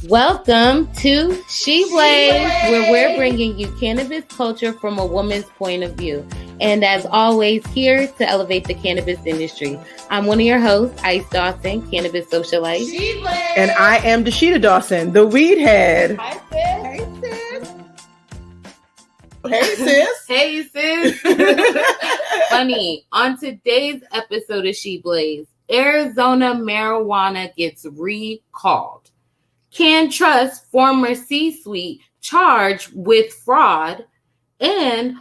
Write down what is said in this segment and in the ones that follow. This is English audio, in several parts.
Welcome to She Blaze, where we're bringing you cannabis culture from a woman's point of view. And as always, here to elevate the cannabis industry. I'm one of your hosts, Ice Dawson, Cannabis Socialite. She Blaze. And I am Dasheeda Dawson, the WeedHead. Hi, sis. Hey, sis. Hey, sis. Funny, on today's episode of She Blaze, Arizona marijuana gets recalled. Cannatrust former C-suite charged with fraud, and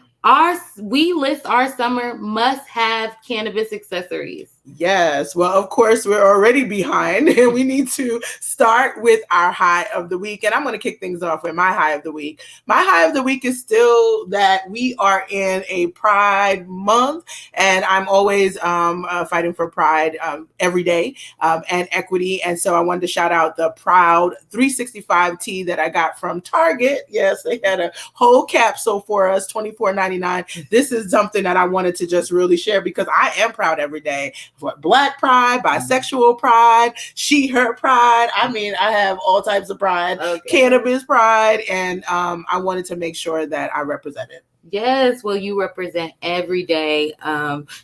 we list our summer must-have cannabis accessories. Yes. Well, of course, we're already behind, and we need to start with our high of the week. And I'm going to kick things off with my high of the week. My high of the week is still that we are in a Pride month, and I'm always fighting for Pride every day and equity. And so I wanted to shout out the Proud 365 tee that I got from Target. Yes, they had a whole capsule for us, $24.99. This is something that I wanted to just really share because I am proud every day. For Black pride, bisexual pride, she, her pride. I mean, I have all types of pride, cannabis pride, and I wanted to make sure that I represent it. Yes, well, you represent every day,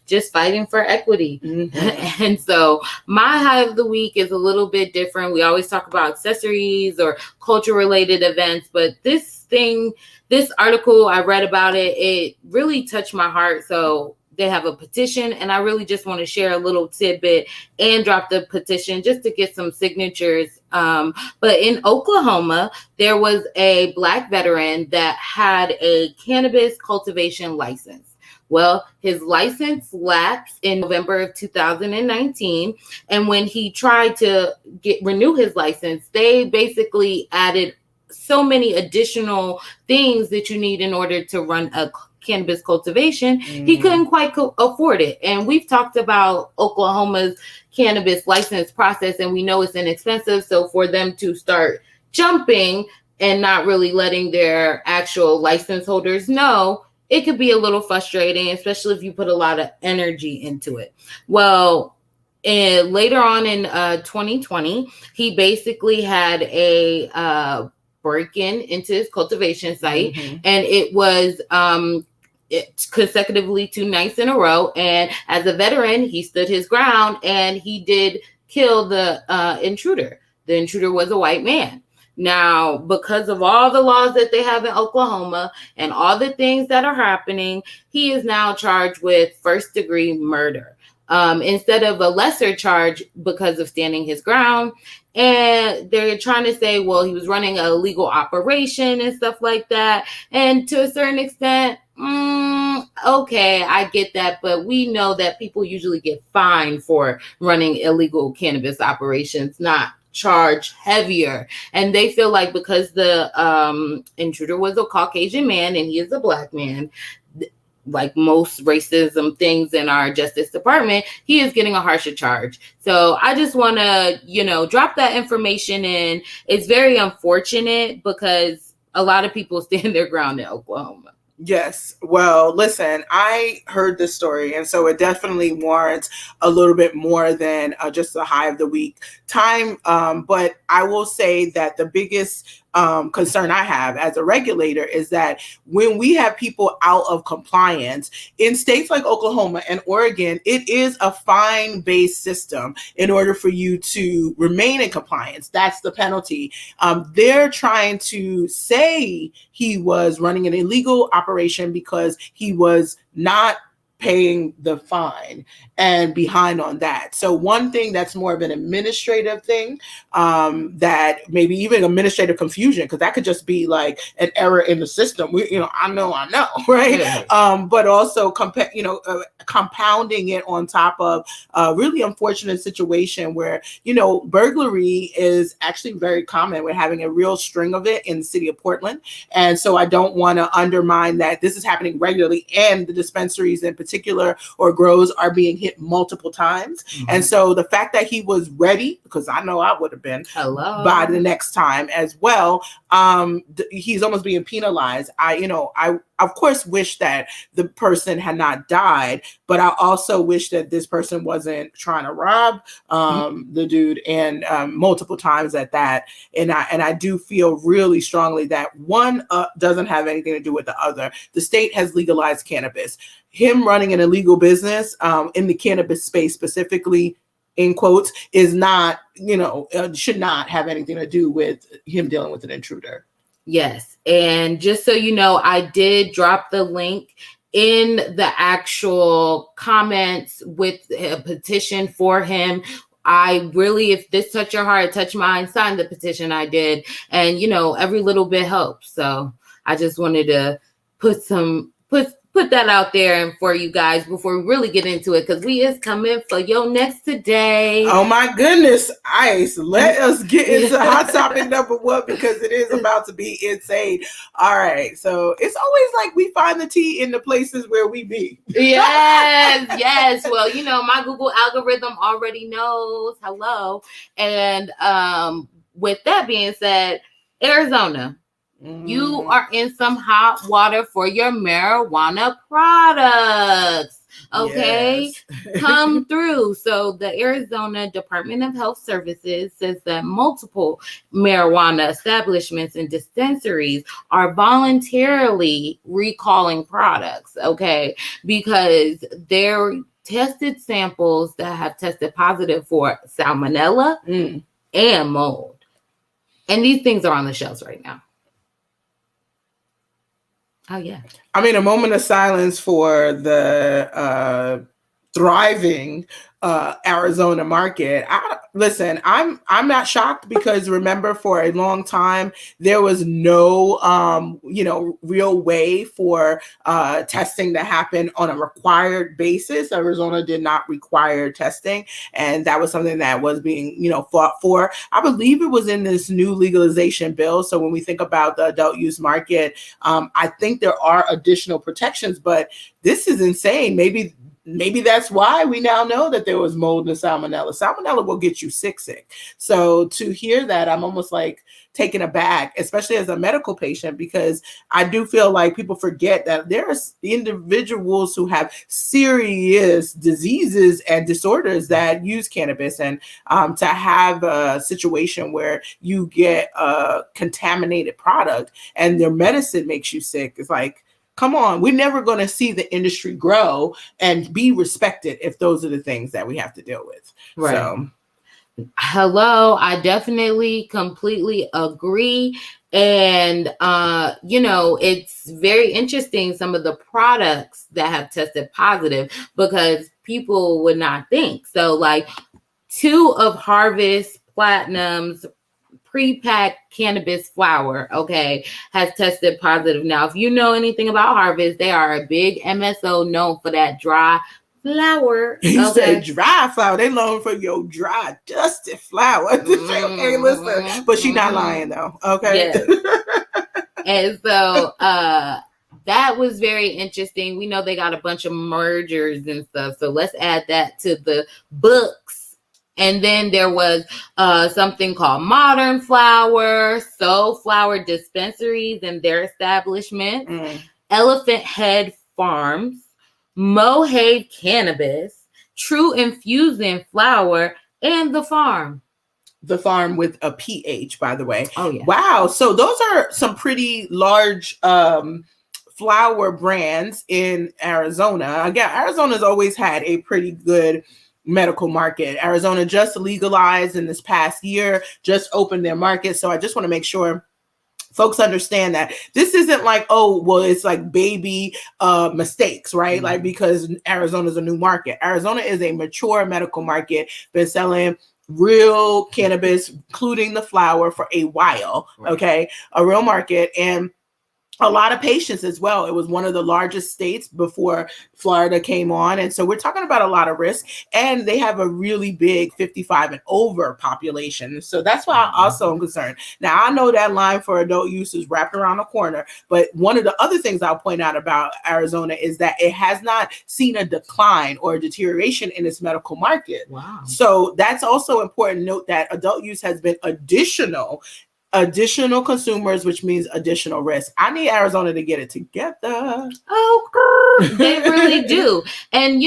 just fighting for equity. Mm-hmm. And so my high of the week is a little bit different. We always talk about accessories or culture-related events, but this article, I read about it, it really touched my heart. So they have a petition, and I really just want to share a little tidbit and drop the petition just to get some signatures. But in Oklahoma, there was a Black veteran that had a cannabis cultivation license. Well, his license lapsed in November of 2019. And when he tried to renew his license, they basically added so many additional things that you need in order to run a cannabis cultivation. He couldn't quite afford it. And we've talked about Oklahoma's cannabis license process, and we know it's inexpensive. So for them to start jumping and not really letting their actual license holders know, it could be a little frustrating, especially if you put a lot of energy into it. Well, and later on in 2020, he basically had a break-in into his cultivation site, and it was consecutively 2 nights in a row. And as a veteran, he stood his ground, and he did kill the intruder. The intruder was a white man. Now, because of all the laws that they have in Oklahoma and all the things that are happening, he is now charged with first-degree murder. Instead of a lesser charge because of standing his ground. And they're trying to say, well, he was running a illegal operation and stuff like that. And to a certain extent, okay, I get that. But we know that people usually get fined for running illegal cannabis operations, not charge heavier. And they feel like because the intruder was a Caucasian man and he is a Black man, like most racism things in our Justice Department, he is getting a harsher charge. So I just want to, drop that information in. It's very unfortunate because a lot of people stand their ground in Oklahoma. Yes. Well, listen, I heard this story, and so it definitely warrants a little bit more than just the high of the week time. But I will say that the biggest concern I have as a regulator is that when we have people out of compliance in states like Oklahoma and Oregon, it is a fine-based system in order for you to remain in compliance. That's the penalty. They're trying to say he was running an illegal operation because he was not paying the fine and behind on that. So one thing that's more of an administrative thing, that maybe even administrative confusion, because that could just be like an error in the system. I know, right? Yeah. But also compounding it on top of a really unfortunate situation where, burglary is actually very common. We're having a real string of it in the city of Portland. And so I don't want to undermine that this is happening regularly, and the dispensaries in particular or grows are being hit multiple times. Mm-hmm. And so the fact that he was ready, because I know I would have been by the next time as well, he's almost being penalized. I of course wish that the person had not died, but I also wish that this person wasn't trying to rob the dude, and multiple times at that. And I do feel really strongly that one doesn't have anything to do with the other. The state has legalized cannabis. Him running an illegal business in the cannabis space specifically, in quotes, is not, should not have anything to do with him dealing with an intruder. Yes. And just so you know, I did drop the link in the actual comments with a petition for him. I really, if this touched your heart, touched mine, sign the petition. I did. And, every little bit helps. So I just wanted to put that out there and for you guys before we really get into it, because we is coming for your next today. Oh my goodness, Ice. Let us get into hot topic number 1, because it is about to be insane. All right. So it's always like we find the tea in the places where we be. Yes. Well, my Google algorithm already knows. Hello. And with that being said, Arizona. You are in some hot water for your marijuana products. Okay, yes. Come through. So the Arizona Department of Health Services says that multiple marijuana establishments and dispensaries are voluntarily recalling products. Okay, because they're tested samples that have tested positive for salmonella and mold. And these things are on the shelves right now. Oh, yeah. I mean, a moment of silence for the thriving Arizona market. Listen, I'm not shocked, because remember, for a long time there was no real way for testing to happen on a required basis. Arizona did not require testing, and that was something that was being fought for. I believe it was in this new legalization bill. So when we think about the adult use market, I think there are additional protections, but this is insane. Maybe that's why we now know that there was mold and salmonella. Salmonella will get you sick. So to hear that, I'm almost like taken aback, especially as a medical patient, because I do feel like people forget that there's individuals who have serious diseases and disorders that use cannabis, and to have a situation where you get a contaminated product and their medicine makes you sick is like, come on, we're never going to see the industry grow and be respected if those are the things that we have to deal with. Right. So, hello, I definitely completely agree. And, it's very interesting, some of the products that have tested positive, because people would not think. So like 2 of Harvest Platinum's pre-packed cannabis flower, has tested positive. Now, if you know anything about Harvest, they are a big MSO known for that dry flower. You said dry flower. They known for your dry, dusty flower. Okay, listen. But she's not lying, though. Okay. Yes. And so that was very interesting. We know they got a bunch of mergers and stuff. So let's add that to the books. And then there was something called Modern Flower, Soul Flower Dispensaries and their establishment, Elephant Head Farms, Mohave Cannabis, True Infusing Flower, and The Farm. The Farm with a PH, by the way. Oh, yeah. Wow. So those are some pretty large flower brands in Arizona. Again, Arizona's always had a pretty good medical market. Arizona just legalized in this past year, just opened their market. So I just want to make sure folks understand that this isn't like, oh, well, it's like baby mistakes, right? Like, because Arizona's a new market. Arizona is a mature medical market, been selling real cannabis, including the flower, for a while. Okay. A real market. And a lot of patients as well. It was one of the largest states before Florida came on. And so we're talking about a lot of risk, and they have a really big 55 and over population. So that's why I also am concerned. Now, I know that line for adult use is wrapped around the corner, but one of the other things I'll point out about Arizona is that it has not seen a decline or a deterioration in its medical market. Wow. So that's also important to note, that adult use has been additional additional consumers, which means additional risk. I need Arizona to get it together. Oh, they really do. And,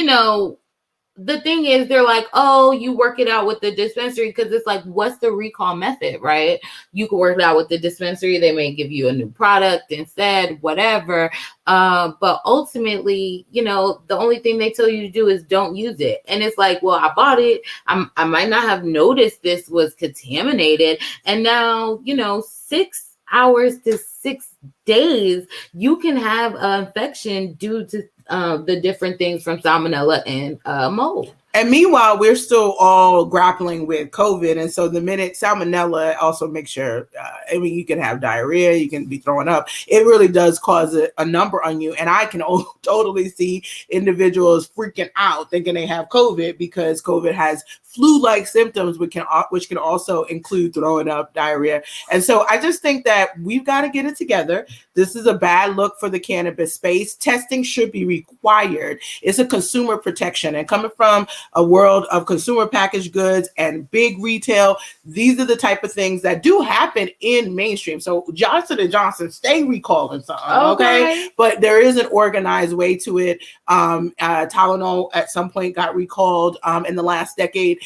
the thing is, they're like, oh, you work it out with the dispensary, because it's like, what's the recall method, right? You can work it out with the dispensary. They may give you a new product instead, whatever. But ultimately, the only thing they tell you to do is don't use it. And it's like, well, I bought it. I might not have noticed this was contaminated. And now, 6 hours to 6 days, you can have an infection due to the different things from salmonella and mold. And meanwhile, we're still all grappling with COVID. And so the minute salmonella also makes sure, you can have diarrhea, you can be throwing up. It really does cause a number on you. And I can totally see individuals freaking out thinking they have COVID, because COVID has flu-like symptoms, which can also include throwing up, diarrhea. And so I just think that we've got to get it together. This is a bad look for the cannabis space. Testing should be required. It's a consumer protection. And coming from a world of consumer packaged goods and big retail, these are the type of things that do happen in mainstream. So Johnson & Johnson, stay recalling something, okay? But there is an organized way to it. Tylenol at some point got recalled in the last decade.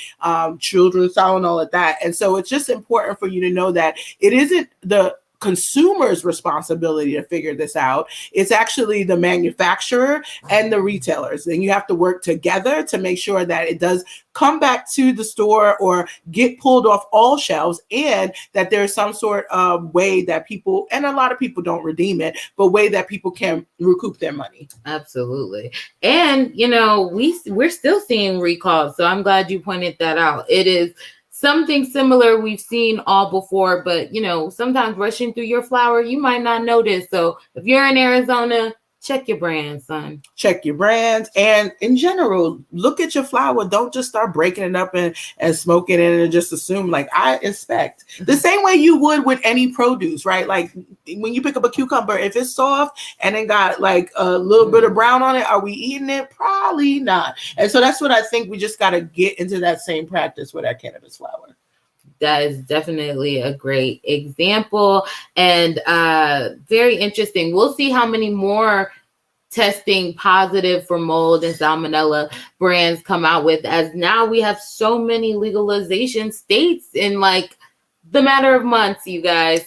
Children's Tylenol at that. And so it's just important for you to know that it isn't the consumer's responsibility to figure this out. It's actually the manufacturer and the retailers. And you have to work together to make sure that it does come back to the store or get pulled off all shelves, and that there's some sort of way that people, and a lot of people don't redeem it, but way that people can recoup their money. Absolutely. And, we're still seeing recalls. So I'm glad you pointed that out. It is something similar we've seen all before, but, sometimes rushing through your flower, you might not notice. So if you're in Arizona, check your brand, son. Check your brands. And in general, look at your flower. Don't just start breaking it up and smoking it and just assume, like, I inspect. The same way you would with any produce, right? Like when you pick up a cucumber, if it's soft and it got like a little bit of brown on it, are we eating it? Probably not. And so that's what I think we just got to get into that same practice with our cannabis flower. That is definitely a great example, and very interesting. We'll see how many more testing positive for mold and salmonella brands come out with, as now we have so many legalization states in like the matter of months, you guys.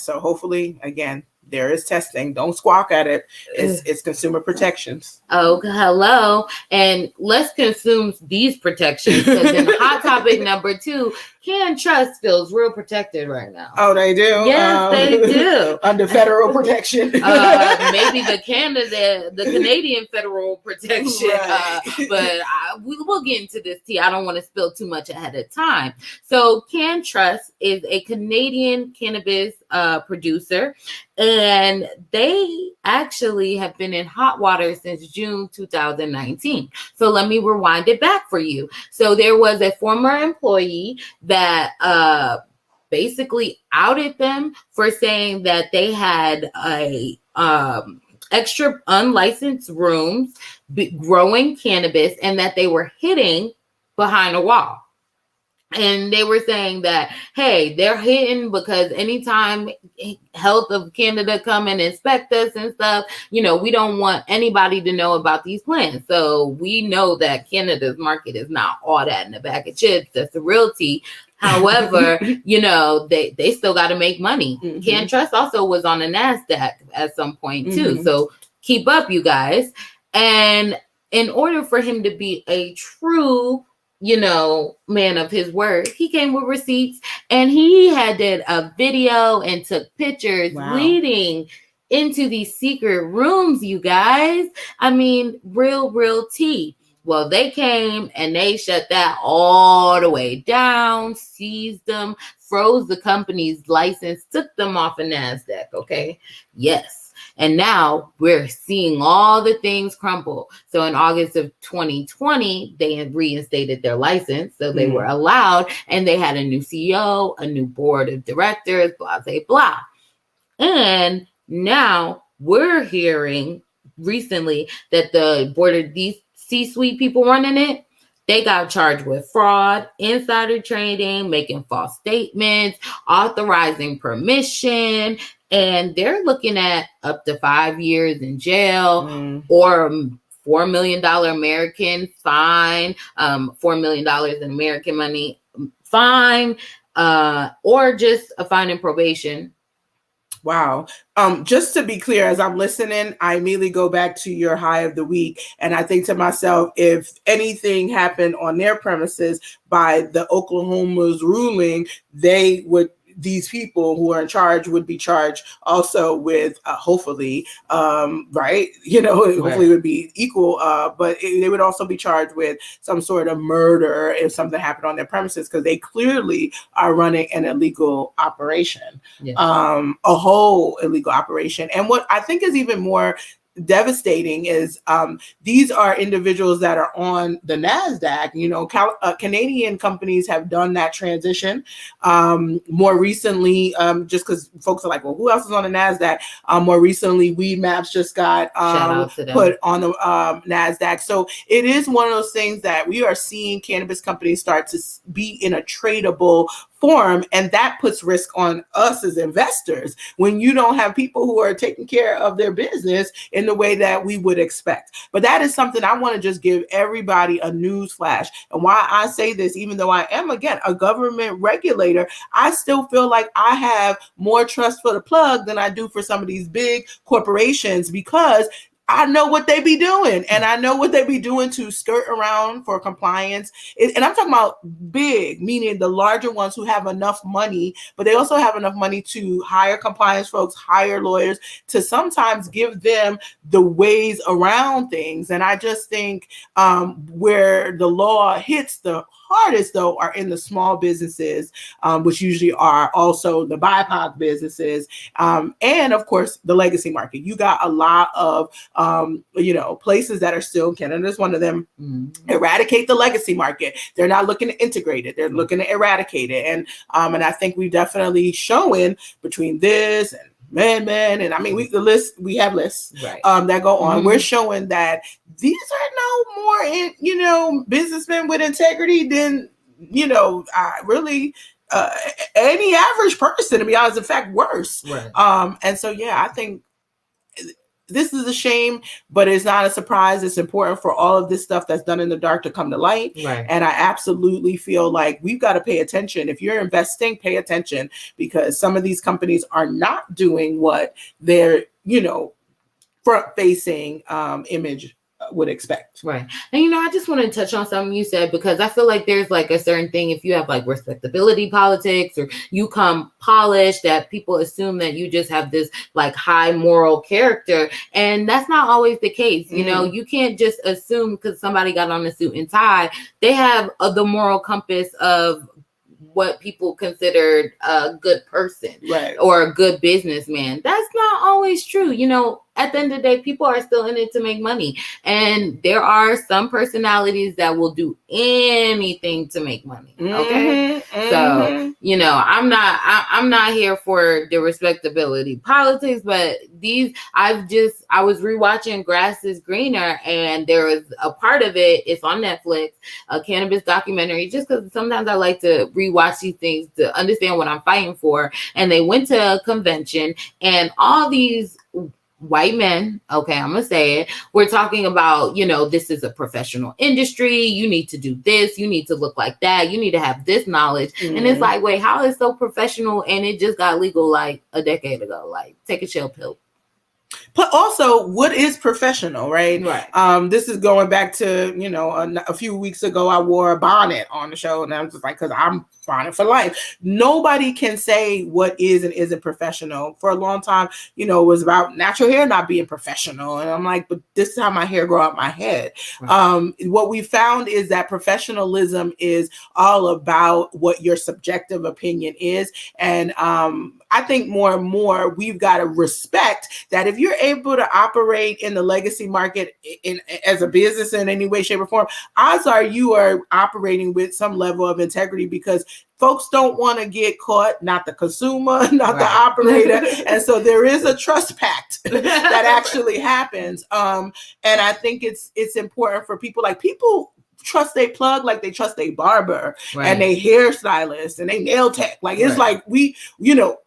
So hopefully, again, there is testing. Don't squawk at it. It's consumer protections. Oh, hello. And let's consume these protections, because in hot topic number 2, Cannatrust feels real protected right now. Oh, they do? Yes, they do. Under federal protection. Maybe the Canadian federal protection. Right. But we'll get into this tea. I don't want to spill too much ahead of time. So Cannatrust is a Canadian cannabis producer, and they actually have been in hot water since June 2019. So let me rewind it back for you. So there was a former employee that basically outed them for saying that they had a extra unlicensed rooms growing cannabis, and that they were hiding behind a wall. And they were saying that, hey, they're hidden because anytime Health of Canada come and inspect us and stuff, we don't want anybody to know about these plants. So we know that Canada's market is not all that in a bag of chips. That's the real tea. However, they still got to make money. Mm-hmm. Cannatrust also was on the NASDAQ at some point too. Mm-hmm. So keep up, you guys. And in order for him to be a true man of his word, he came with receipts, and he did a video and took pictures leading into these secret rooms, you guys. I mean, real tea. Well, they came and they shut that all the way down, seized them, froze the company's license, took them off of NASDAQ, okay? Yes. And now we're seeing all the things crumble. So in August of 2020, they had reinstated their license. So they were allowed, and they had a new CEO, a new board of directors, blah, blah, blah. And now we're hearing recently that the board of these C-suite people running it, They got charged with fraud, insider trading, making false statements, authorizing permission, and they're looking at up to 5 years in jail or $4 million American fine, $4 million in American money fine, or just a fine and probation. Wow. Just to be clear, as I'm listening, I immediately go back to your high of the week. And I think to myself, if anything happened on their premises by the Oklahoma's ruling, these people who are in charge would be charged also with hopefully, right? Hopefully it would be equal, but they would also be charged with some sort of murder if something happened on their premises, because they clearly are running an illegal operation, a whole illegal operation. And what I think is even more devastating is these are individuals that are on the NASDAQ. Canadian companies have done that transition more recently, just because folks are like, well, who else is on the NASDAQ? More recently, Weed Maps just got put on the NASDAQ. So it is one of those things that we are seeing cannabis companies start to be in a tradable form, and that puts risk on us as investors when you don't have people who are taking care of their business in the way that we would expect. But that is something I want to just give everybody a news flash. And why I say this, even though I am, again, a government regulator, I still feel like I have more trust for the plug than I do for some of these big corporations, because I know what they be doing, and I know what they be doing to skirt around for compliance. And I'm talking about big, meaning the larger ones who have enough money, but they also have enough money to hire compliance folks, hire lawyers, to sometimes give them the ways around things. And I just think where the law hits the hardest, though, are in the small businesses, which usually are also the BIPOC businesses, and of course the legacy market. You got a lot of places that are still, Canada's one of them, eradicate the legacy market. They're not looking to integrate it. They're looking to eradicate it. And I think we've definitely shown between this and Man, and I mean, we have lists that go on. We're showing that these are no more, businessmen with integrity than, really any average person, to be honest. In fact, worse. Right. And so, I think this is a shame, but it's not a surprise. It's important for all of this stuff that's done in the dark to come to light. Right. And I absolutely feel like we've got to pay attention. If you're investing, pay attention, because some of these companies are not doing what their, front-facing image would expect. Right. And I just want to touch on something you said, because I feel like there's like a certain thing, if you have like respectability politics or you come polished, that people assume that you just have this like high moral character, and that's not always the case. You can't just assume because somebody got on a suit and tie they have the moral compass of what people considered a good person, right, or a good businessman. That's not always true. At the end of the day, people are still in it to make money. And there are some personalities that will do anything to make money. Okay. So, I'm not here for the respectability politics, but I was rewatching Grass is Greener, and there was a part of it, it's on Netflix, a cannabis documentary, just because sometimes I like to rewatch these things to understand what I'm fighting for. And they went to a convention, and all these white men, okay, I'm gonna say it, we're talking about, this is a professional industry, you need to do this, you need to look like that, you need to have this knowledge. And it's like, wait, how is so professional and it just got legal like a decade ago? Like, take a chill pill. But also, what is professional, right? Right. This is going back to, a few weeks ago, I wore a bonnet on the show, and I was just like, because I'm bonnet for life. Nobody can say what is and isn't professional. For a long time, it was about natural hair not being professional. And I'm like, but this is how my hair grow out my head. Right. What we found is that professionalism is all about what your subjective opinion is. And I think more and more we've got to respect that if you're able to operate in the legacy market as a business in any way, shape, or form, odds are you are operating with some level of integrity, because folks don't want to get caught, not the consumer, not the operator. And so there is a trust pact that actually happens. And I think it's important for people trust they plug like they trust they barber Right. and they hairstylist and they nail tech. Like it's Right. like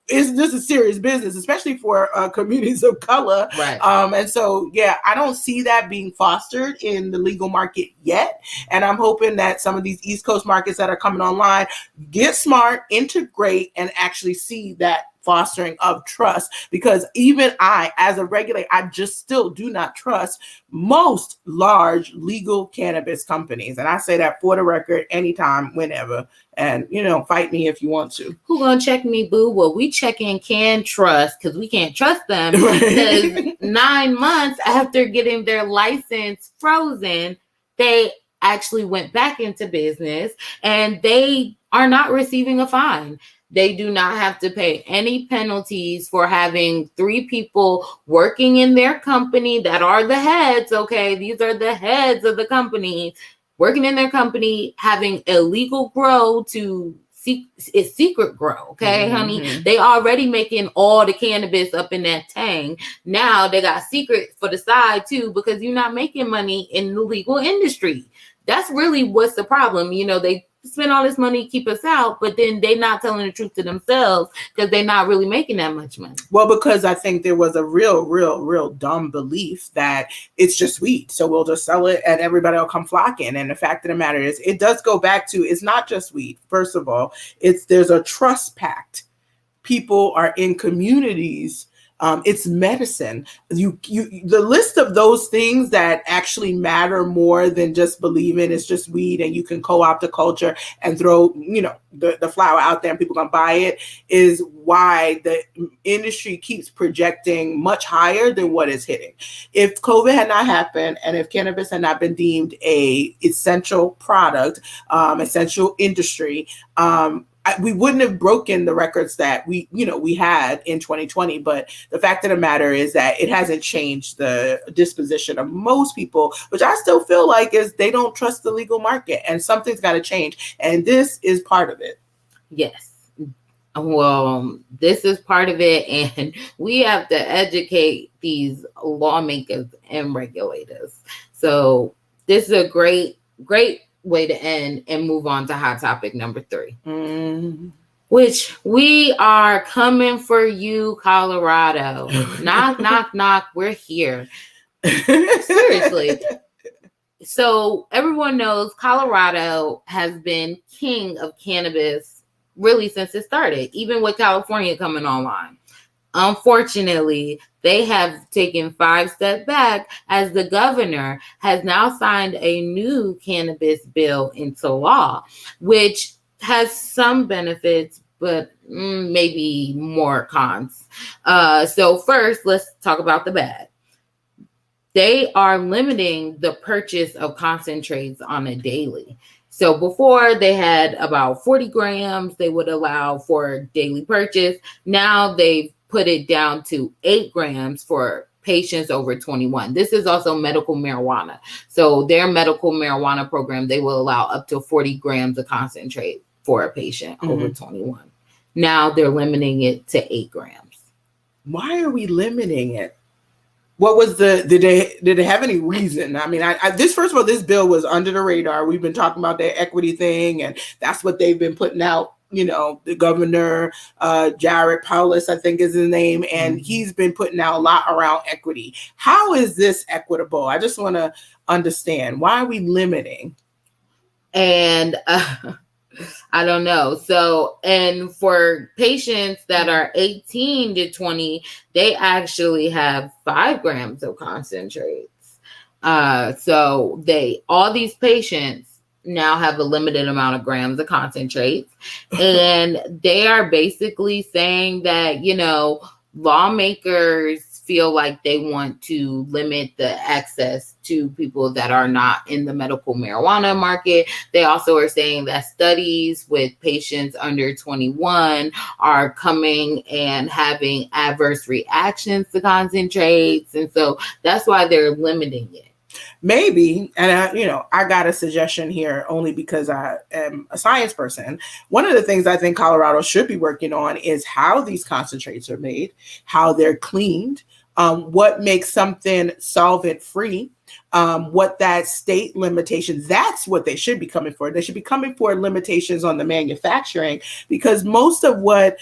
it's just a serious business, especially for communities of color. Right. And so, yeah, I don't see that being fostered in the legal market yet. And I'm hoping that some of these East Coast markets that are coming online get smart, integrate, and actually see that fostering of trust, because even I, as a regulator, I just still do not trust most large legal cannabis companies. And I say that for the record, anytime, whenever. And, fight me if you want to. Who gonna check me, boo? Well, we checking Cannatrust because we can't trust them. Because 9 months after getting their license frozen, they actually went back into business and they are not receiving a fine. They do not have to pay any penalties for having 3 people working in their company that are the heads. Okay, these are the heads of the company working in their company, having illegal grow to it's secret grow. Okay, honey, they already making all the cannabis up in that tang. Now they got secret for the side too, because you're not making money in the legal industry. That's really what's the problem. They spend all this money to keep us out, but then they're not telling the truth to themselves because they're not really making that much money. Well, because I think there was a real dumb belief that it's just weed, so we'll just sell it and everybody will come flocking. And the fact of the matter is, it does go back to, it's not just weed. First of all, there's a trust pact. People are in communities. It's medicine. The list of those things that actually matter more than just believing it's just weed and you can co-opt the culture and throw, the flower out there and people gonna buy it, is why the industry keeps projecting much higher than what is hitting. If COVID had not happened and if cannabis had not been deemed a essential product, essential industry, we wouldn't have broken the records that we had in 2020. But the fact of the matter is that it hasn't changed the disposition of most people, which I still feel like is they don't trust the legal market, and something's got to change. And this is part of it. Yes. Well, this is part of it. And we have to educate these lawmakers and regulators. So this is a great way to end and move on to hot topic number 3, which we are coming for you, Colorado. Knock, knock, knock. We're here. Seriously. So everyone knows Colorado has been king of cannabis really since it started, even with California coming online. Unfortunately, they have taken 5 steps back as the governor has now signed a new cannabis bill into law, which has some benefits, but maybe more cons. So first, let's talk about the bad. They are limiting the purchase of concentrates on a daily. So before they had about 40 grams they would allow for daily purchase. Now they've put it down to 8 grams for patients over 21. This is also medical marijuana. So their medical marijuana program, they will allow up to 40 grams of concentrate for a patient over 21. Now they're limiting it to 8 grams. Why are we limiting it? What was did they have any reason? I mean, first of all, this bill was under the radar. We've been talking about their equity thing, and that's what they've been putting out. The governor, Jared Paulus, I think is his name, and he's been putting out a lot around equity. How is this equitable? I just want to understand, why are we limiting? And I don't know. So, and for patients that are 18 to 20, they actually have 5 grams of concentrates. So all these patients now have a limited amount of grams of concentrates. And they are basically saying that, lawmakers feel like they want to limit the access to people that are not in the medical marijuana market. They also are saying that studies with patients under 21 are coming and having adverse reactions to concentrates. And so that's why they're limiting it. Maybe, and I got a suggestion here only because I am a science person. One of the things I think Colorado should be working on is how these concentrates are made, how they're cleaned, what makes something solvent free. what that state limitations, that's what they should be coming for. They should be coming for limitations on the manufacturing, because most of what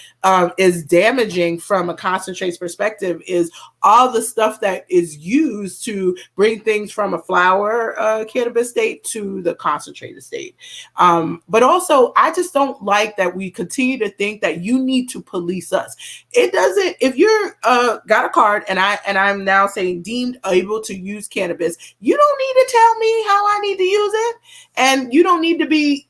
is damaging from a concentrates perspective is all the stuff that is used to bring things from a flower cannabis state to the concentrated state. But also, I just don't like that we continue to think that you need to police us. It doesn't. If you're got a card and I'm now saying deemed able to use cannabis, you don't need to tell me how I need to use it, and you don't need to be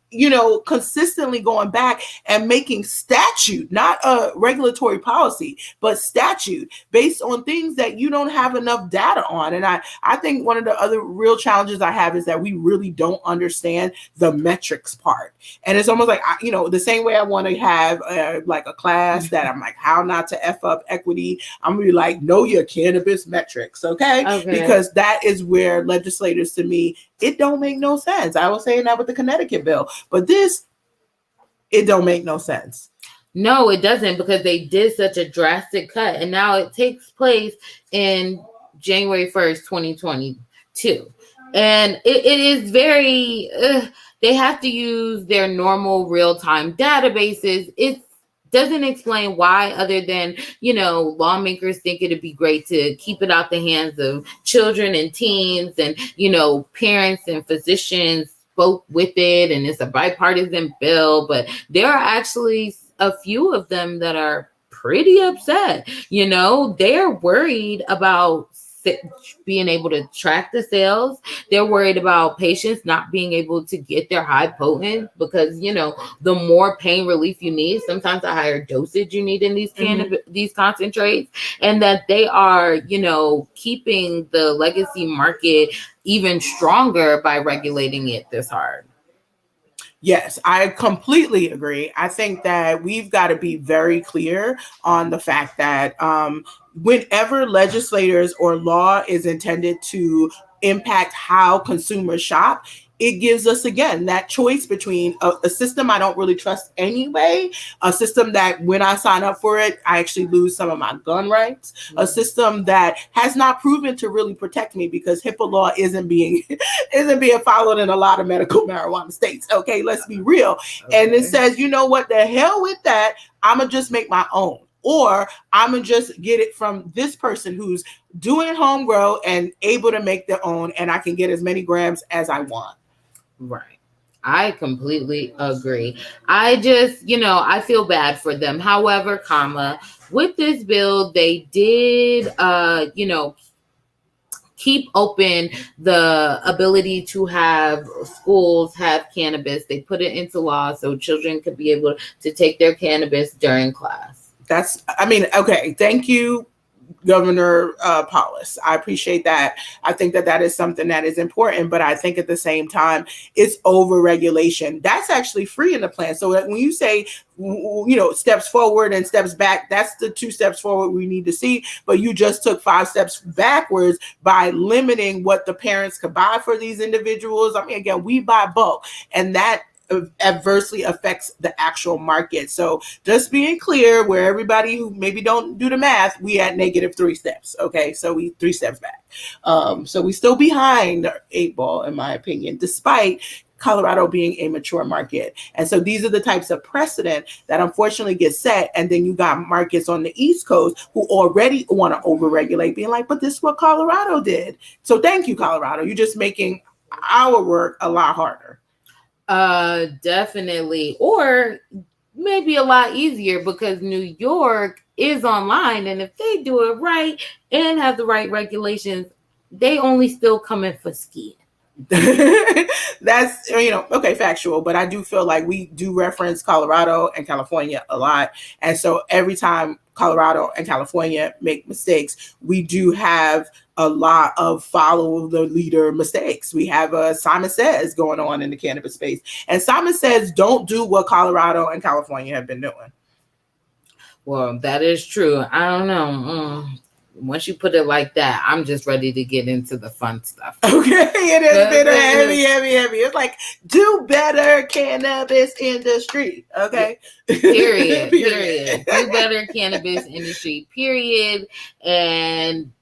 consistently going back and making statute, not a regulatory policy, but statute based on things that you don't have enough data on. And I think one of the other real challenges I have is that we really don't understand the metrics part. And it's almost like, the same way I want to have like a class that I'm like, how not to F up equity. I'm going to be like, know your cannabis metrics. Okay. Because that is where legislators, to me, it don't make no sense. I was saying that with the Connecticut bill, but it don't make no sense. No, it doesn't, because they did such a drastic cut, and now it takes place in January 1st, 2022. And it is very, they have to use their normal real-time databases. It doesn't explain why, other than, lawmakers think it'd be great to keep it out the hands of children and teens, and, parents and physicians spoke with it, and it's a bipartisan bill. But there are actually a few of them that are pretty upset. They're worried about being able to track the sales. They're worried about patients not being able to get their high potent, because the more pain relief you need, sometimes the higher dosage you need in these concentrates, and that they are keeping the legacy market even stronger by regulating it this hard. Yes, I completely agree. I think that we've got to be very clear on the fact that whenever legislators or law is intended to impact how consumers shop, it gives us, again, that choice between a system I don't really trust anyway, a system that when I sign up for it, I actually lose some of my gun rights, a system that has not proven to really protect me, because HIPAA law isn't being followed in a lot of medical marijuana states. Okay, let's be real. Okay. And it says, what, the hell with that, I'm going to just make my own. Or I'm going to just get it from this person who's doing it home grow and able to make their own, and I can get as many grams as I want. Right. I completely agree. I just, I feel bad for them. However, with this bill, they did, keep open the ability to have schools have cannabis. They put it into law so children could be able to take their cannabis during class. Okay. Thank you, Governor Paulus. I appreciate that. I think that is something that is important, but I think at the same time, it's over-regulation. That's actually free in the plan. So that when you say, steps forward and steps back, that's the 2 steps forward we need to see. But you just took 5 steps backwards by limiting what the parents could buy for these individuals. Again, we buy bulk, and that adversely affects the actual market. So just being clear, where everybody who maybe don't do the math, we at -3 steps. Okay, so we 3 steps back. So we still behind the 8 ball, in my opinion, despite Colorado being a mature market. And so these are the types of precedent that unfortunately get set. And then you got markets on the East Coast who already want to overregulate, being like, but this is what Colorado did. So thank you, Colorado. You're just making our work a lot harder. Definitely. Or maybe a lot easier, because New York is online, and if they do it right and have the right regulations, they only still come in for skiing. That's, okay, factual, but I do feel like we do reference Colorado and California a lot. And so every time Colorado and California make mistakes, we do have a lot of follow the leader mistakes. We have Simon Says going on in the cannabis space, and Simon Says don't do what Colorado and California have been doing. Well, that is true. I don't know. Once you put it like that, I'm just ready to get into the fun stuff. Okay, it has been a heavy. It's like, do better, cannabis industry. Okay. Period. Do better, cannabis industry, period. And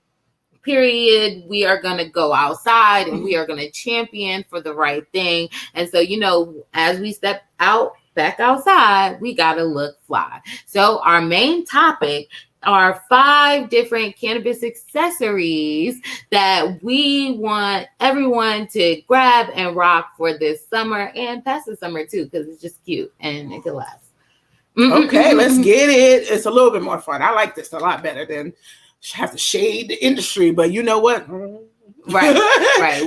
period, we are going to go outside and we are going to champion for the right thing. And so, you know, as we step back outside, we got to look fly. So our main topic are 5 different cannabis accessories that we want everyone to grab and rock for this summer and past the summer too, because it's just cute and it can last. Okay, let's get it. It's a little bit more fun. I like this a lot better than have to shade the industry, but you know what? Right.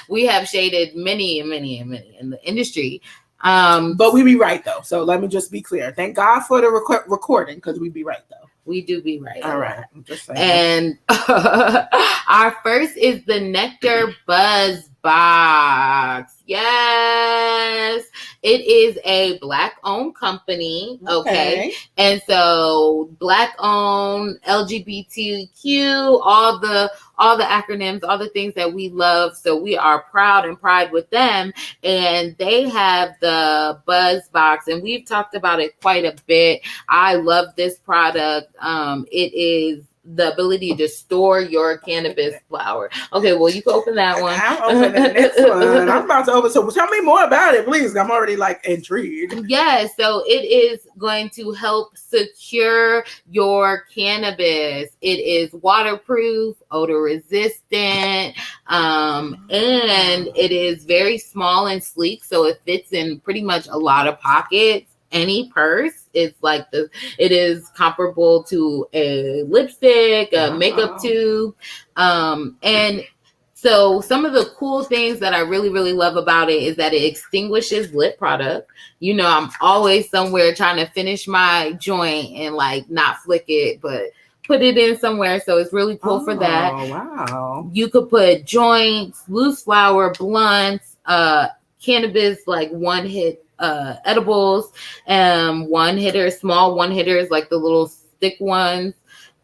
We have shaded many in the industry. But we be right though. So let me just be clear. Thank God for the recording, because we be right though. We do be right. All right. I'm just saying. And our first is the Nectar BuzzBox. Yes. It is a Black-owned company. Okay. And so Black-owned, LGBTQ, all the acronyms, all the things that we love. So we are proud and pride with them. And they have the BuzzBox, and we've talked about it quite a bit. I love this product. It is the ability to store your cannabis flower. Okay, well, you can open that one. I'm opening this one. I'm about to open. So tell me more about it, please. I'm already like intrigued. Yeah, so it is going to help secure your cannabis. It is waterproof, odor resistant, and it is very small and sleek. So it fits in pretty much a lot of pockets. Any purse. It's like it is comparable to a lipstick, a makeup tube. And so some of the cool things that I really, really love about it is that it extinguishes lit product. You know, I'm always somewhere trying to finish my joint and like not flick it, but put it in somewhere. So it's really cool for that. Oh, wow. You could put joints, loose flower, blunts, cannabis, like one hit edibles, one hitters, small one hitters, like the little stick ones,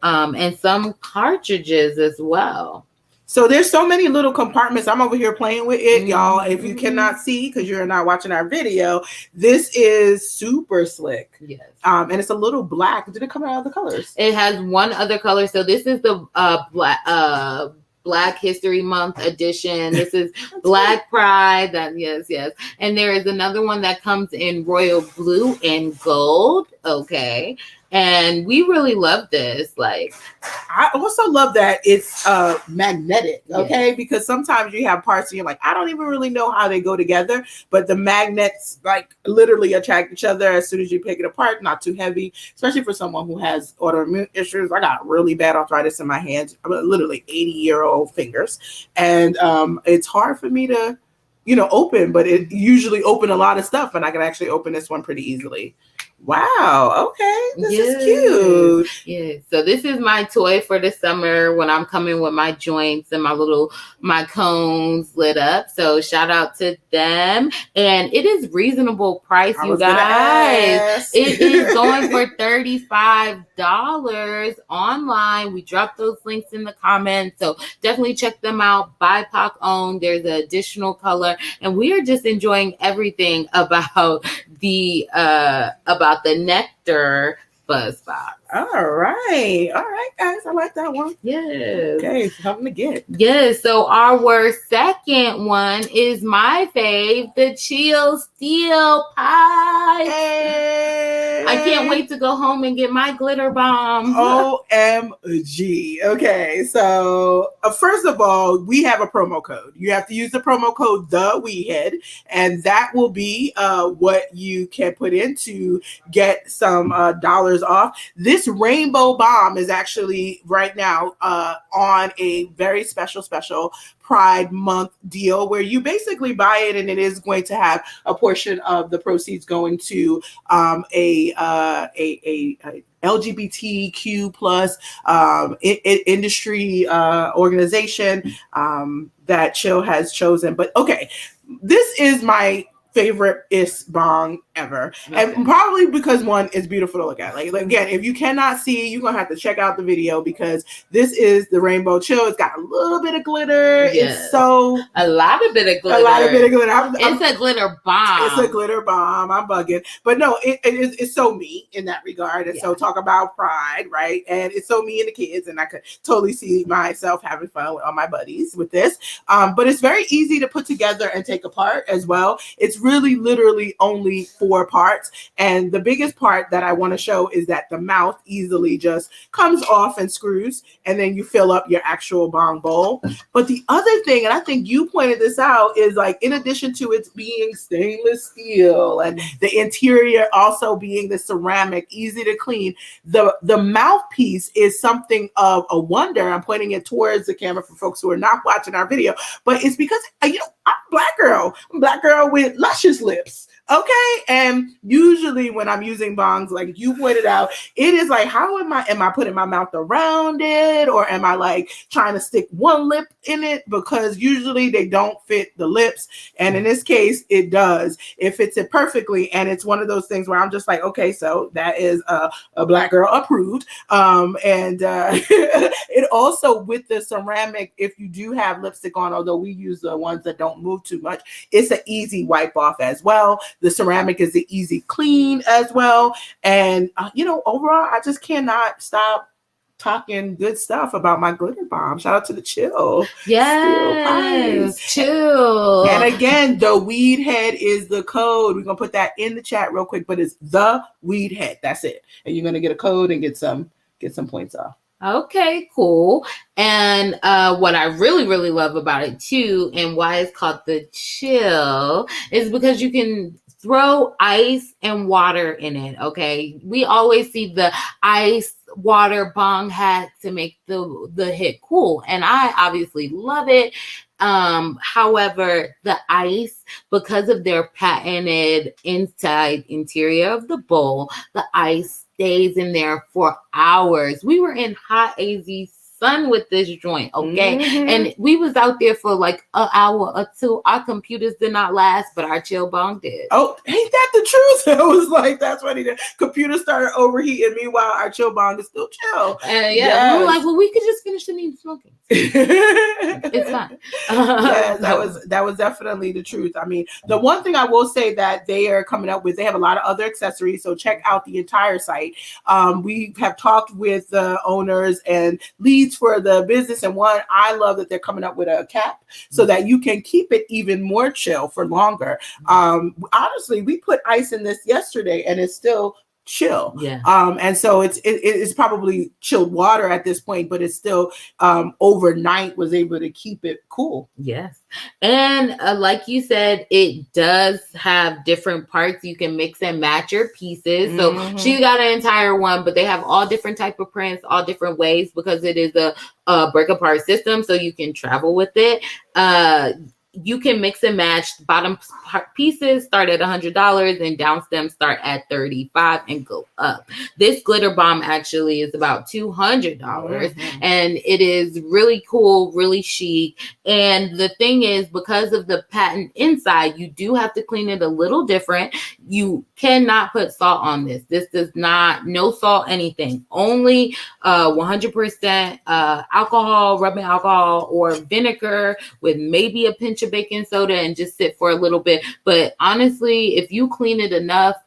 and some cartridges as well. So there's so many little compartments. I'm over here playing with it, y'all. If you cannot see because you're not watching our video, this is super slick. Yes. And it's a little black. Did it come out of the colors? It has one other color. So this is the Black History Month edition. This is Black Pride. Yes. And there is another one that comes in royal blue and gold. Okay. And we really love this. Like, I also love that it's magnetic, okay? Yes. Because sometimes you have parts and you're like, I don't even really know how they go together, but the magnets like literally attract each other as soon as you pick it apart. Not too heavy, especially for someone who has autoimmune issues. I got really bad arthritis in my hands. I'm literally 80-year-old fingers, and it's hard for me to, open, but it usually open a lot of stuff, and I can actually open this one pretty easily. Wow. Okay. This is cute. Yeah. So this is my toy for the summer when I'm coming with my joints and my cones lit up. So shout out to them. And it is reasonable price, you guys. It is going for $35 online. We dropped those links in the comments. So definitely check them out. BIPOC owned. There's an additional color. And we are just enjoying everything about the Nectar BuzzBox. All right, guys. I like that one. Yes. Okay, something to get. Yes. So our second one is my fave, the Chill Steel Pie. Hey. I can't wait to go home and get my glitter bomb. OMG. Okay, so first of all, we have a promo code. You have to use the promo code WeedHead, and that will be what you can put in to get some dollars off. This rainbow bomb is actually right now on a very special Pride Month deal where you basically buy it and it is going to have a portion of the proceeds going to a LGBTQ plus industry organization that Chill has chosen. But okay, this is my favorite-ist bong ever. Okay. And probably because one is beautiful to look at. Like again, if you cannot see, you're gonna have to check out the video because this is the Rainbow Chill. It's got a little bit of glitter. Yes. It's so a lot of bit of glitter. It's a glitter bomb. It's a glitter bomb. I'm bugging. But no, it's so me in that regard. And so talk about pride, right? And it's so me and the kids, and I could totally see myself having fun with all my buddies with this. But it's very easy to put together and take apart as well. It's really literally only 4 parts. And the biggest part that I want to show is that the mouth easily just comes off and screws, and then you fill up your actual bong bowl. But the other thing, and I think you pointed this out, is like in addition to it being stainless steel and the interior also being the ceramic, easy to clean, the mouthpiece is something of a wonder. I'm pointing it towards the camera for folks who are not watching our video, but it's because I'm a black girl. I'm a black girl with luscious lips. Okay. And usually when I'm using bongs, like you pointed out, it is like, how am I putting my mouth around it? Or am I like trying to stick one lip in it? Because usually they don't fit the lips. And in this case, it does. It fits it perfectly. And it's one of those things where I'm just like, okay, so that is a black girl approved. It also, with the ceramic, if you do have lipstick on, although we use the ones that don't move too much, it's an easy wipe off as well. The ceramic is an easy clean as well. And, overall, I just cannot stop talking good stuff about my glitter bomb. Shout out to the Chill. Yes, Chill. And again, the WeedHead is the code. We're going to put that in the chat real quick, but it's the WeedHead. That's it. And you're going to get a code and get some points off. Okay, cool. And what I really, really love about it too, and why it's called the Chill, is because you can throw ice and water in it. Okay, we always see the ice water bong hat to make the hit cool, and I obviously love it. However, the ice, because of their patented interior of the bowl, the ice stays in there for hours. We were in hot AZ sun with this joint, okay? Mm-hmm. And we was out there for like an hour or two. Our computers did not last, but our chill bong did. Oh, ain't that the truth? I was like, that's what he did. Computers started overheating. Meanwhile, our chill bong is still chill. We were like, well, we could just finish the meeting smoking. It's fine. Yes, that was definitely the truth. I mean, the one thing I will say that they are coming up with, they have a lot of other accessories, so check out the entire site. We have talked with the owners and leads for the business, and one, I love that they're coming up with a cap so that you can keep it even more chill for longer. Honestly, we put ice in this yesterday and it's still chill. Yeah. And so it's probably chilled water at this point, but it's still overnight was able to keep it cool. Yes. And like you said, it does have different parts. You can mix and match your pieces. So she got an entire one, but they have all different type of prints, all different ways, because it is a break apart system. So you can travel with it. You can mix and match. The bottom pieces start at $100 and down stems start at $35 and go up. This glitter bomb actually is about $200 and it is really cool, really chic. And the thing is, because of the patent inside, you do have to clean it a little different. You cannot put salt on this. This does not, no salt, anything. Only 100% alcohol, rubbing alcohol or vinegar with maybe a pinch of baking soda, and just sit for a little bit. But honestly, if you clean it enough,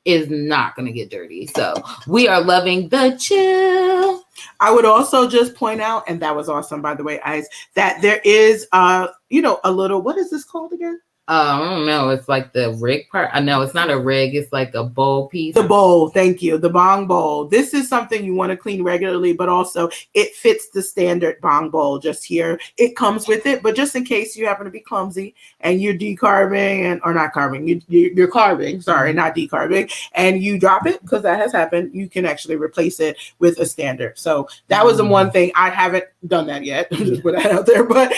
it's not going to get dirty. So we are loving the chill. I would also just point out, and that was awesome, by the way, Ice, that there is, a little, what is this called again? I don't know. It's like the rig part. I know it's not a rig. It's like a bowl piece. The bowl. Thank you. The bong bowl. This is something you want to clean regularly, but also it fits the standard bong bowl just here. It comes with it, but just in case you happen to be clumsy and you're decarbing or not carving, you're carving, sorry, not decarbing, and you drop it, because that has happened, you can actually replace it with a standard. So that was the one thing. I haven't done that yet. Just put that out there, but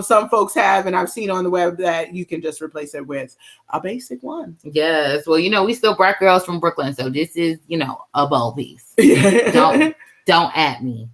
some folks have, and I've seen on the web that you can just replace it with a basic one. Yes. Well, we still black girls from Brooklyn, so this is, a bowl piece. Don't at me.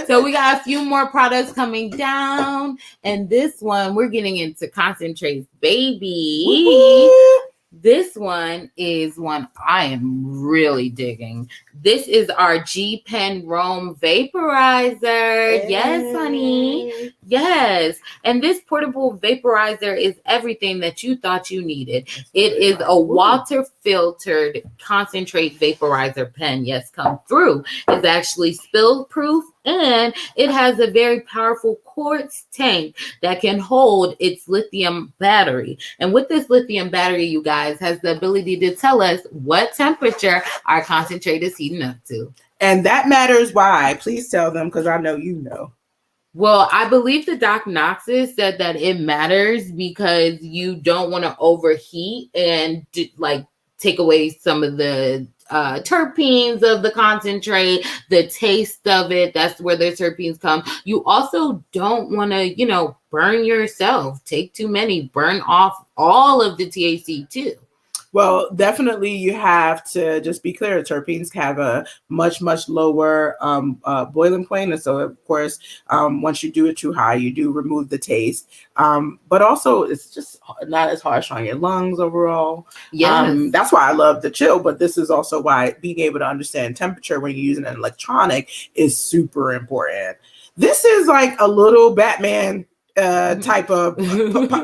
So we got a few more products coming down. And this one, we're getting into concentrates, baby. Woo-hoo. This one is one I am really digging. This is our G Pen Rome Vaporizer. Hey. Yes, honey. Yes. And this portable vaporizer is everything that you thought you needed. It is a water-filtered concentrate vaporizer pen. Yes, come through. It's actually spill-proof, and it has a very powerful quartz tank that can hold its lithium battery. And with this lithium battery, you guys, has the ability to tell us what temperature our concentrate is heating up to. And that matters why. Please tell them, because I know you know. Well, I believe the Doc Noxus said that it matters because you don't want to overheat and take away some of the terpenes of the concentrate, the taste of it. That's where the terpenes come. You also don't want to, burn yourself. Take too many, burn off all of the THC too. Well, definitely you have to just be clear. Terpenes have a much, much lower boiling point. And so, of course, once you do it too high, you do remove the taste. But also, it's just not as harsh on your lungs overall. Yes. That's why I love the chill. But this is also why being able to understand temperature when you're using an electronic is super important. This is like a little Batman type of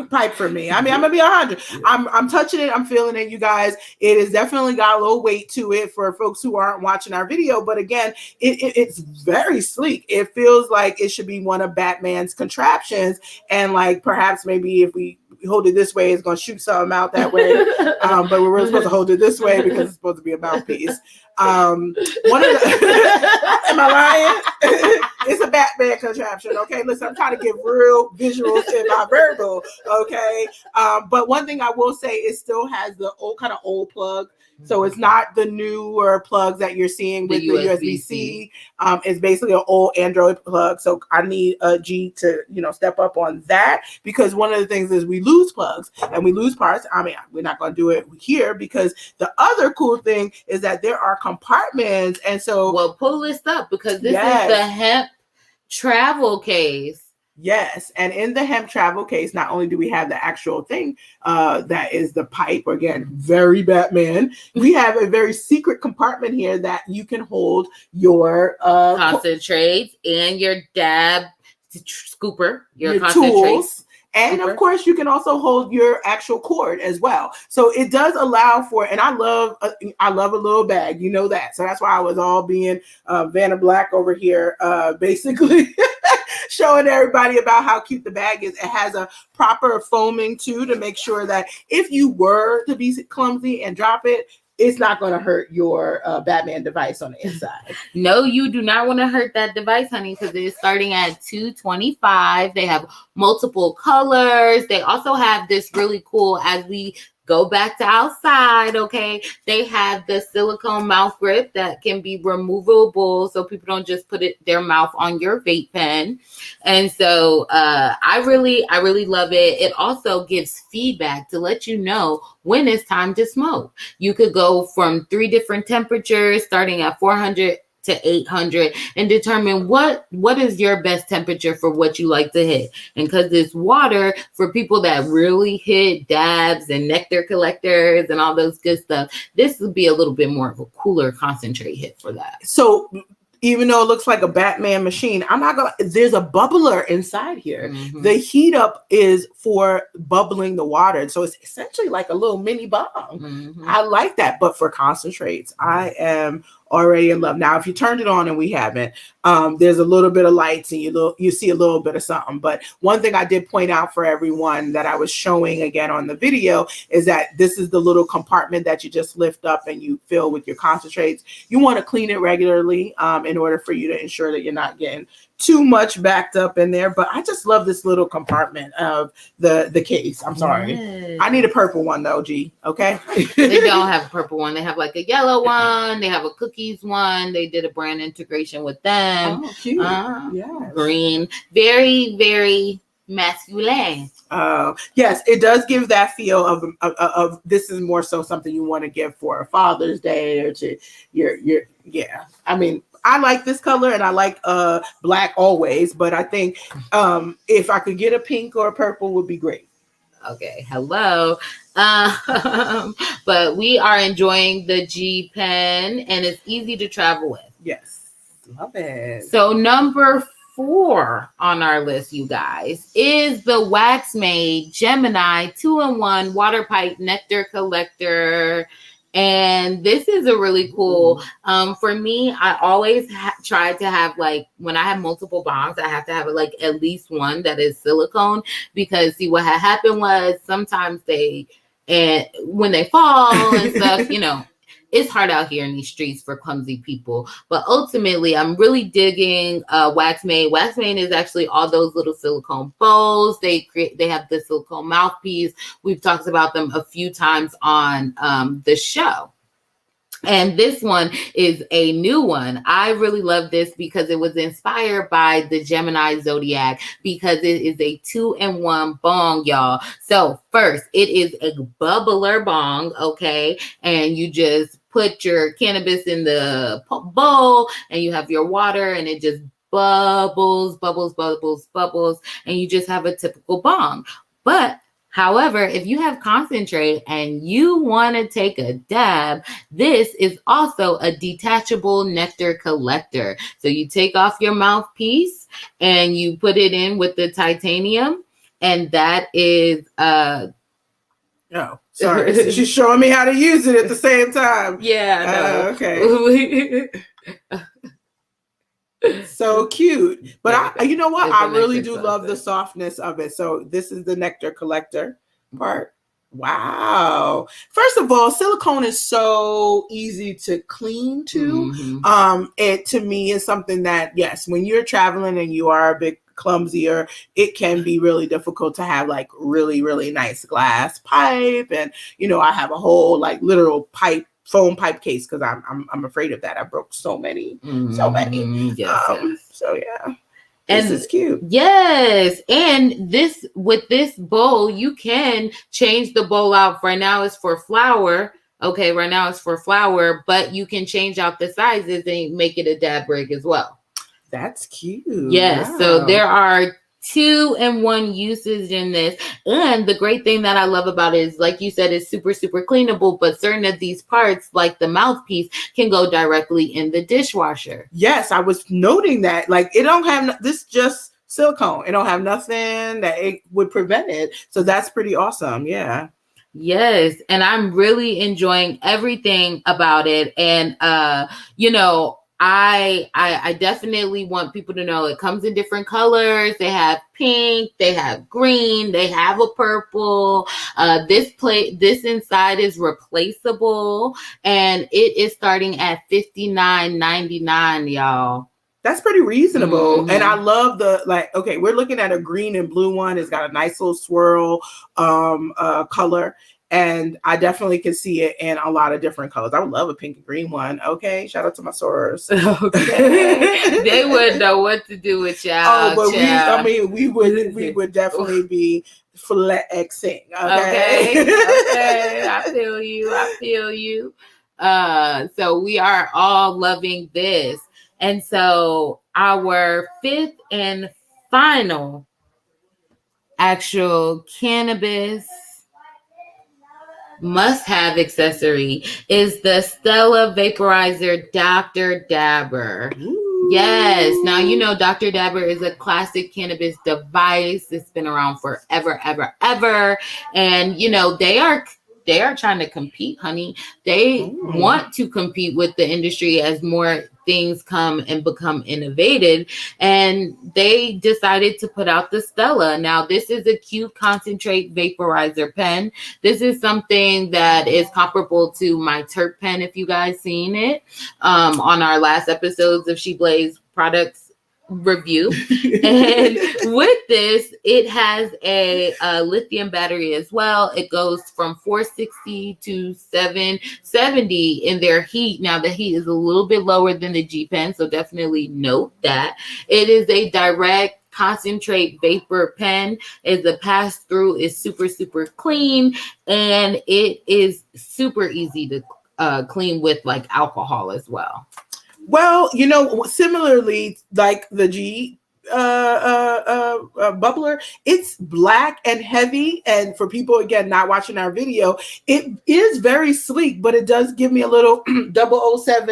pipe for me. I mean, I'm gonna be 100. I'm touching it. I'm feeling it, you guys. It has definitely got a little weight to it for folks who aren't watching our video. But again, it's very sleek. It feels like it should be one of Batman's contraptions. And like perhaps maybe if we hold it this way, it's gonna shoot something out that way. But we're really supposed to hold it this way because it's supposed to be a mouthpiece. One of the am I lying? It's a Batman contraption. Okay, listen, I'm trying to give real visuals in my verbal. Okay, but one thing I will say, it still has the old plug. So it's not the newer plugs that you're seeing with the USB-C. It's basically an old Android plug. So I need a G to, step up on that, because one of the things is we lose plugs and we lose parts. I mean, we're not going to do it here, because the other cool thing is that there are compartments. And so, well, pull this up, because this is the hemp travel case. Yes, and in the hemp travel case, not only do we have the actual thing that is the pipe, again, very Batman, we have a very secret compartment here that you can hold your concentrates and your dab scooper, your tools. And of course, you can also hold your actual cord as well. So it does allow for, and I love a little bag, you know that. So that's why I was all being Vanna Black over here, basically showing everybody about how cute the bag is. It has a proper foaming too, to make sure that if you were to be clumsy and drop it, it's not going to hurt your Batman device on the inside. No, you do not want to hurt that device, honey, because it's starting at $225. They have multiple colors. They also have this really cool, as we go back to outside, okay, they have the silicone mouth grip that can be removable, so people don't just put their mouth on your vape pen. And so I really love it. It also gives feedback to let you know when it's time to smoke. You could go from 3 different temperatures, starting at 400 to 800, and determine what is your best temperature for what you like to hit. And because it's water, for people that really hit dabs and nectar collectors and all those good stuff, this would be a little bit more of a cooler concentrate hit for that. So even though it looks like a Batman machine, there's a bubbler inside here. Mm-hmm. The heat up is for bubbling the water. So it's essentially like a little mini bomb. Mm-hmm. I like that. But for concentrates, I am already in love. Now, if you turned it on and we haven't, there's a little bit of lights and you see a little bit of something. But one thing I did point out for everyone that I was showing again on the video is that this is the little compartment that you just lift up and you fill with your concentrates. You want to clean it regularly in order for you to ensure that you're not getting too much backed up in there. But I just love this little compartment of the case. I'm sorry. Yes. I need a purple one though, G. Okay. They don't have a purple one. They have like a yellow one. They have a cookies one. They did a brand integration with them. Oh, cute. Yeah. Green. Very, very masculine. Yes, it does give that feel of this is more so something you want to give for a Father's Day or to your yeah. I mean, I like this color and I like black always, but I think if I could get a pink or a purple would be great. Okay, hello. But we are enjoying the G pen, and it's easy to travel with. Yes, love it. So number 4 on our list, you guys, is the Waxmaid Gemini 2-in-1 water pipe nectar collector. And this is a really cool, for me, I always try to have, like, when I have multiple bongs, I have to have like at least one that is silicone, because see, what had happened was sometimes when they fall and stuff, you know, it's hard out here in these streets for clumsy people. But ultimately, I'm really digging Waxmaid. Waxmaid is actually all those little silicone bowls. They have the silicone mouthpiece. We've talked about them a few times on the show. And this one is a new one. I really love this because it was inspired by the Gemini Zodiac, because it is a 2-in-1 bong, y'all. So first, it is a bubbler bong, okay? And you just put your cannabis in the bowl and you have your water and it just bubbles, bubbles, bubbles, bubbles. And you just have a typical bong. But however, if you have concentrate and you want to take a dab, this is also a detachable nectar collector. So you take off your mouthpiece and you put it in with the titanium, and that is oh, sorry. She's showing me how to use it at the same time. Yeah. Okay. So cute. But you know what? I really do love the softness of it. So this is the nectar collector part. Wow. First of all, silicone is so easy to clean too. It to me is something that, yes, when you're traveling and you are a bit clumsier, it can be really difficult to have like really, really nice glass pipe. And, you know, I have a whole like literal foam pipe case because I'm afraid of that. I broke so many. Yes. So yeah. And this is cute. Yes. And with this bowl, you can change the bowl out. Right now it's for flower. Okay, right now it's for flower, but you can change out the sizes and make it a dab rig as well. That's cute. Yes. Wow. So there are 2-in-1 uses in this. And the great thing that I love about it is, like you said, it's super, super cleanable, but certain of these parts, like the mouthpiece, can go directly in the dishwasher. Yes, I was noting that. Like, it don't have this, just silicone. It don't have nothing that it would prevent it. So that's pretty awesome. Yeah. Yes. And I'm really enjoying everything about it. And you know, I definitely want people to know it comes in different colors. They have pink, they have green, they have a purple. This inside is replaceable, and it is starting at $59.99, y'all. That's pretty reasonable. And I love okay, we're looking at a green and blue one. It's got a nice little swirl color. And I definitely can see it in a lot of different colors. I would love a pink and green one. Okay, shout out to my sorors. Okay. They wouldn't know what to do with y'all. Oh, but we would definitely be flexing. Okay. Okay. I feel you. So we are all loving this. And so our 5th and final actual cannabis must-have accessory is the Stella Vaporizer Dr. Dabber. Ooh. Yes. Now, you know, Dr. Dabber is a classic cannabis device. It's been around forever, ever. And, you know, they are trying to compete, honey. They want to compete with the industry as more things come and become innovated. And they decided to put out the Stella. Now, this is a cute concentrate vaporizer pen. This is something that is comparable to my terp pen, if you guys seen it on our last episodes of She Blaze products review. And with this, it has a lithium battery as well. It goes from 460 to 770 in their heat. Now the heat is a little bit lower than the G pen, so definitely note that. It is a direct concentrate vapor pen. As the pass through is super, super clean, and it is super easy to clean with like alcohol as well. Well, similarly, like the G bubbler, it's black and heavy, and for people again not watching our video, it is very sleek, but it does give me a little 007.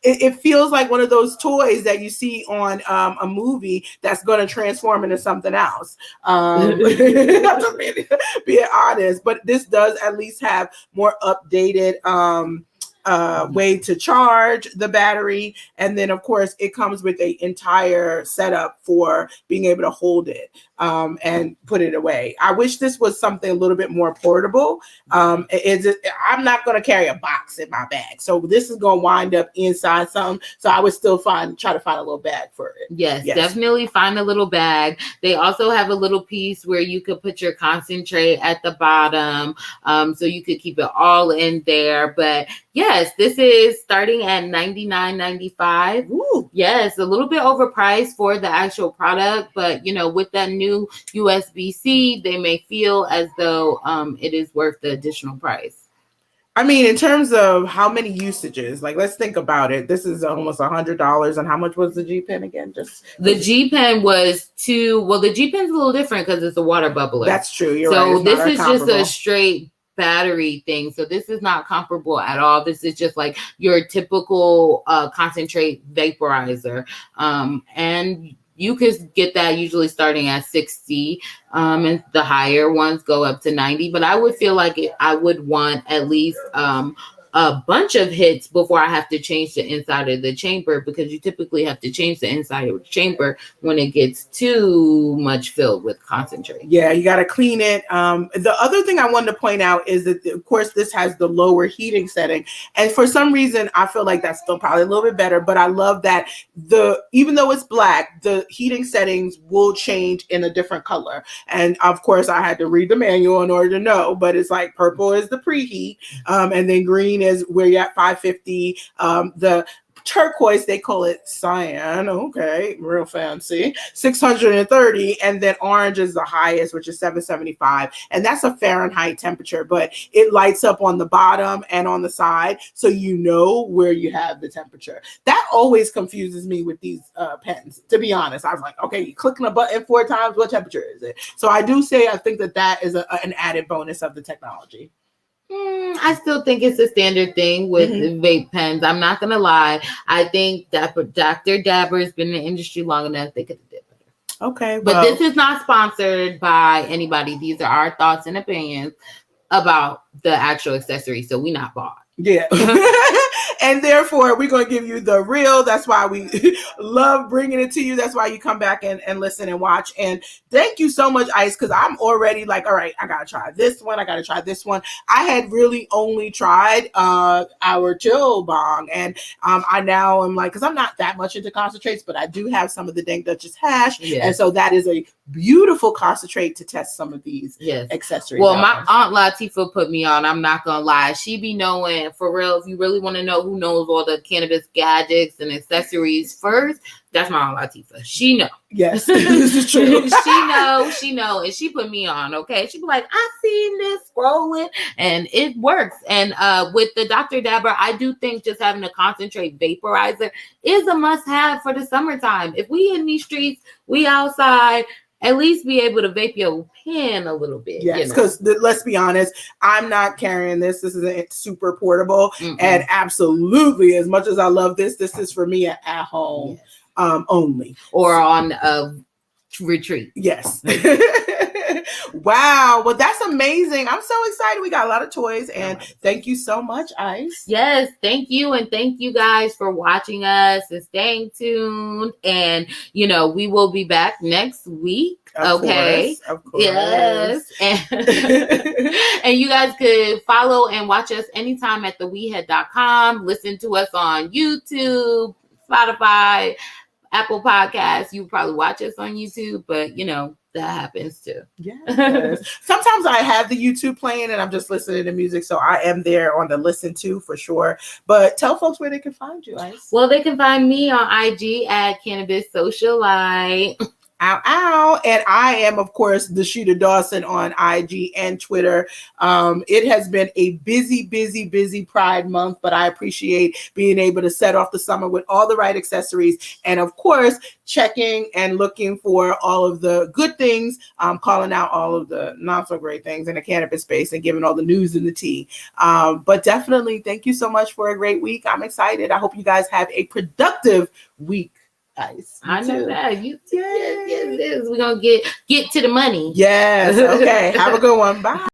It feels like one of those toys that you see on a movie that's going to transform into something else. I'm just being honest, but this does at least have more updated way to charge the battery, and then of course it comes with an entire setup for being able to hold it and put it away. I wish this was something a little bit more portable. I'm not going to carry a box in my bag, so this is going to wind up inside something, so I would still try to find a little bag for it. Yes, definitely find a little bag. They also have a little piece where you could put your concentrate at the bottom, so you could keep it all in there. But yes, this is starting at $99.95. Ooh. Yes, a little bit overpriced for the actual product, but with that new USB-C, they may feel as though it is worth the additional price. I mean, in terms of how many usages, like let's think about it. This is almost $100. And how much was the G Pen again? The G Pen was the G Pen's a little different because it's a water bubbler. That's true. You're right. So this is just a straight battery thing, so this is not comparable at all. This is just like your typical concentrate vaporizer, and you could get that usually starting at 60, and the higher ones go up to 90. But I would feel like I would want at least a bunch of hits before I have to change the inside of the chamber, because you typically have to change the inside of the chamber when it gets too much filled with concentrate. Yeah, you got to clean it. The other thing I wanted to point out is that, of course, this has the lower heating setting. And for some reason, I feel like that's still probably a little bit better. But I love that even though it's black, the heating settings will change in a different color. And of course, I had to read the manual in order to know. But it's like purple is the preheat, and then green is where you're at 550. The turquoise, they call it cyan. Okay, real fancy. 630, and then orange is the highest, which is 775, and that's a Fahrenheit temperature. But it lights up on the bottom and on the side, so you know where you have the temperature. That always confuses me with these pens. To be honest, I was like, okay, you're clicking a button 4 times. What temperature is it? So I think that is an added bonus of the technology. I still think it's a standard thing with vape pens. I'm not going to lie. I think that Dr. Dabber has been in the industry long enough. They could have did better. Okay. But this is not sponsored by anybody. These are our thoughts and opinions about the actual accessory. So we not bought. Yeah. And therefore, we're going to give you the real. That's why we love bringing it to you. That's why you come back and listen and watch. And thank you so much, Ice, because I'm already like, all right, I got to try this one. I got to try this one. I had really only tried our chill bong. And I now am like, because I'm not that much into concentrates, but I do have some of the Dank Duchess hash. Yes. And so that is a beautiful concentrate to test some of these accessories. Well, my Aunt Latifah put me on. I'm not going to lie. She be knowing, for real, if you really want to know who knows all the cannabis gadgets and accessories first, that's my Aunt Latifah. She know. Yes, this is true. she know, and she put me on. Okay, she be like, I seen this scrolling, and it works. And with the Dr. Dabber, I do think just having a concentrate vaporizer is a must-have for the summertime. If we in these streets, we outside, at least be able to vape your pen a little bit. Yes, because let's be honest, I'm not carrying this. This isn't super portable. And absolutely, as much as I love this is for me at home only. Or on a retreat. Yes. Wow. Well, that's amazing. I'm so excited. We got a lot of toys, and thank you so much, Ice. Yes, thank you. And thank you guys for watching us and staying tuned. And, we will be back next week. Of course. Yes. And you guys could follow and watch us anytime at theweedhead.com. Listen to us on YouTube, Spotify, Apple Podcasts. You probably watch us on YouTube, but that happens too. Yes. Sometimes I have the YouTube playing and I'm just listening to music, so I am there on the listen to for sure. But tell folks where they can find you, Ice. Well, they can find me on IG at Cannabis Socialite. Ow, ow. And I am, of course, Dasheeda Dawson on IG and Twitter. It has been a busy Pride Month, but I appreciate being able to set off the summer with all the right accessories. And of course, checking and looking for all of the good things, calling out all of the not so great things in the cannabis space and giving all the news and the tea. But definitely, thank you so much for a great week. I'm excited. I hope you guys have a productive week. Ice. I know that. Yes. We're gonna get to the money. Yes. Okay. Have a good one. Bye.